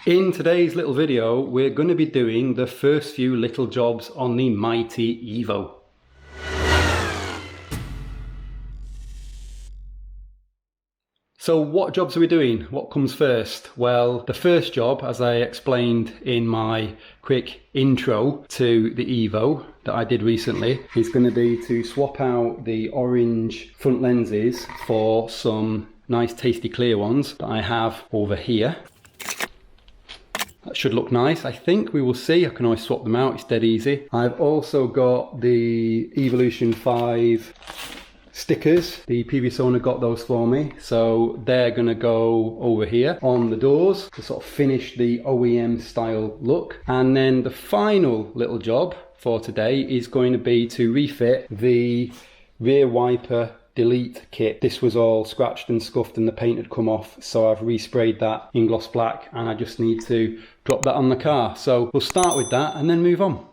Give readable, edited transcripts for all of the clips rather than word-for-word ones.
In today's little video, we're going to be doing the first few little jobs on the mighty EVO. So what jobs are we doing? What comes first? Well, the first job, as I explained in my quick intro to the EVO that I did recently, is going to be to swap out the orange front lenses for some nice tasty clear ones that I have over here. That should look nice, I think. We will see. I can always swap them out, it's dead easy. I've also got the EVO5 stickers. The previous owner got those for me, so they're gonna go over here on the doors to sort of finish the OEM style look. And then the final little job for today is going to be to refit the rear wiper delete kit. This was all scratched and scuffed and the paint had come off, so I've resprayed that in gloss black and I just need to drop that on the car. So we'll start with that and then move on.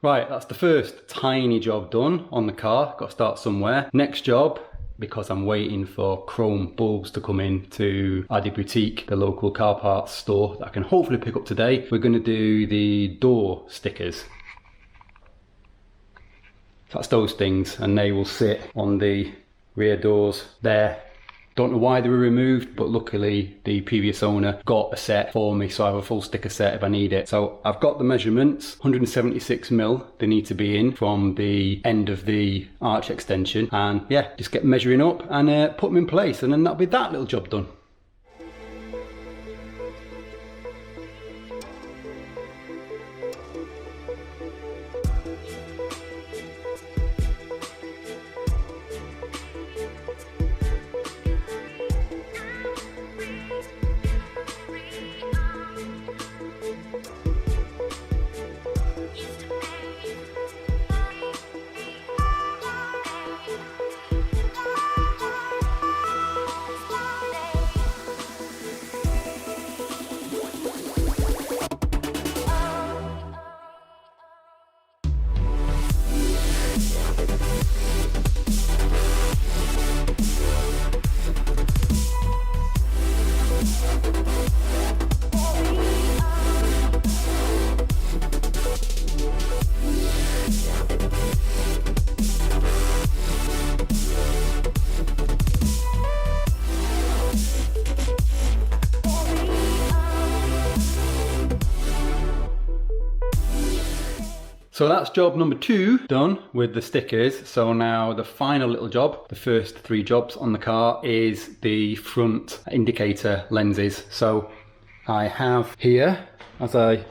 Right, that's the first tiny job done on the car. Got to start somewhere. Next job, because I'm waiting for chrome bulbs to come in to Adi Boutique, the local car parts store that I can hopefully pick up today, we're going to do the door stickers. That's those things, and they will sit on the rear doors there. Don't know why they were removed, but luckily the previous owner got a set for me, so I have a full sticker set if I need it. So I've got the measurements, 176mm they need to be in from the end of the arch extension, and yeah, just get measuring up and put them in place, and then that'll be that little job done. So that's job number 2 done with the stickers. So now the final little job, the first 3 jobs on the car, is the front indicator lenses. So I have here, as I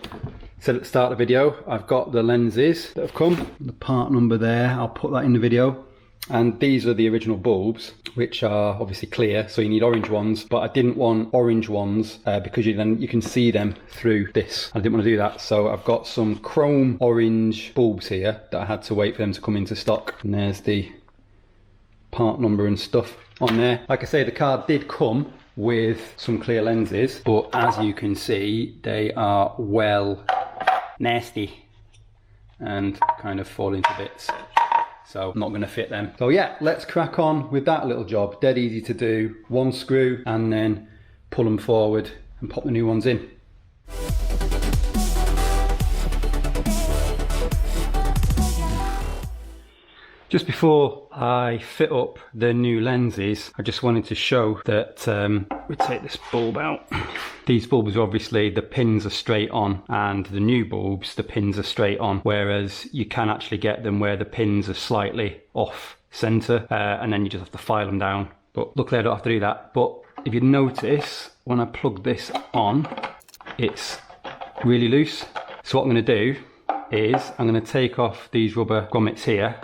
said at the start of the video, I've got the lenses that have come. The part number there, I'll put that in the video. And these are the original bulbs, which are obviously clear, so you need orange ones, but I didn't want orange ones because you can see them through this. I didn't want to do that, so I've got some chrome orange bulbs here that I had to wait for them to come into stock. And there's the part number and stuff on there. Like I say, the car did come with some clear lenses, but as you can see, they are well nasty and kind of fall into bits. So I'm not going to fit them. So yeah, let's crack on with that little job. Dead easy to do. One screw and then pull them forward and pop the new ones in. Just before I fit up the new lenses, I just wanted to show that we take this bulb out. These bulbs, obviously the pins are straight on, and the new bulbs, the pins are straight on, whereas you can actually get them where the pins are slightly off center, and then you just have to file them down. But luckily I don't have to do that. But if you notice, when I plug this on, it's really loose. So what I'm going to do is I'm going to take off these rubber grommets here,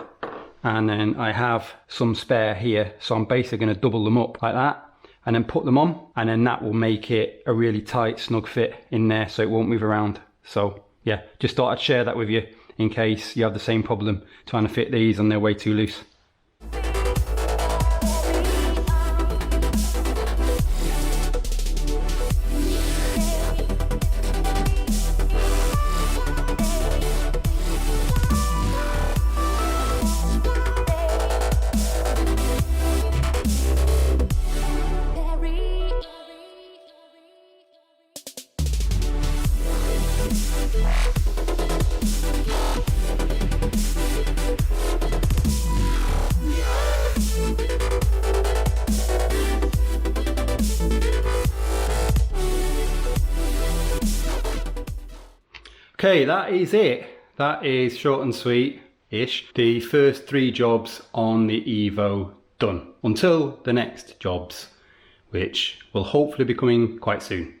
and then I have some spare here, so I'm basically going to double them up like that and then put them on, and then that will make it a really tight snug fit in there so it won't move around. So yeah, just thought I'd share that with you in case you have the same problem trying to fit these and they're way too loose. Okay, that is it. That is short and sweet-ish. The first 3 jobs on the Evo done. Until the next jobs, which will hopefully be coming quite soon.